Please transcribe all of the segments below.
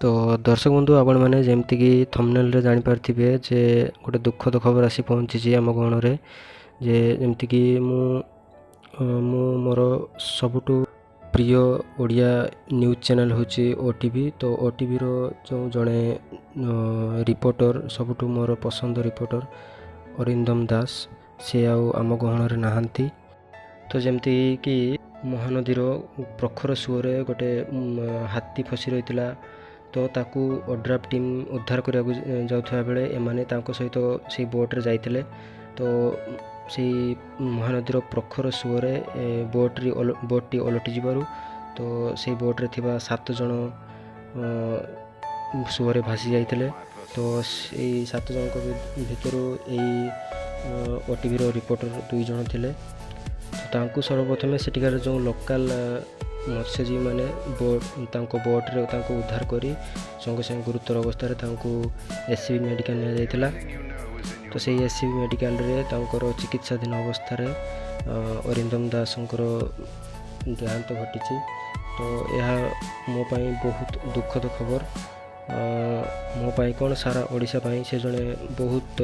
तो दर्शक बंधु आपण मैंने जमीक थंबनेल रे जानीपारे जे गोटे दुखद खबर आसी पहुँची आम गहण जे जमीक मु मोर सबुठु प्रिय ओडिया न्यूज चैनल हूँ ओटीवी। तो ओटीवी रो जो जड़े रिपोर्टर सबुठु मोर पसंद रिपोर्टर अरिंदम दास सी आम गहण नहांती। तो जमती कि महानदीर प्रखर सुअरे गोटे हाथी फसी रही तो ताकू ओड्राफ टीम उद्धार करने जाऊा बेले एमाने सहित से बोट्रे जाते तो से महानदीर प्रखर सुअरे बोट्टी ओलटि जबार तो से बोट्रे थिबा 7 जन सुअरे भासी जाते तो से 7 जन भितर ओटीवी रिपोर्टर 2 जन थे। तांकू सर्वप्रथम सेठिकार जो लोकल मत्स्यजीवी मैंने बोट्रे उद्धार करी संगे संगे गुरुतर अवस्था एससीबी मेडिकल नि जाइथिला। तो से एससीबी मेडिकल रे तांकर चिकित्साधीन अवस्था अरिंदम दासंकर देहांत घटी। तो यह मो पाई बहुत दुखद खबर मो पाई कौन सारा ओडिशा पाई से जड़े बहुत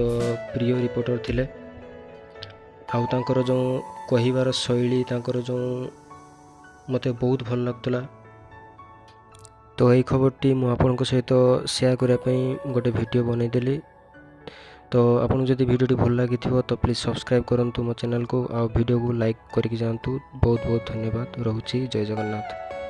प्रिय रिपोर्टर थिले आउ तांकर जो कहिबार शैली तांकर जो मते बहुत भल लगतला। तो यही खबरटी मु आपन सहित शेयर करने गोटे वीडियो बनईदेली। तो आपन जदि वीडियोटी भल लगी तो प्लीज़ सब्सक्राइब करंतु मो चैनल को आ वीडियो को लाइक करके जातु। बहुत बहुत धन्यवाद। रहुछि। जय जगन्नाथ।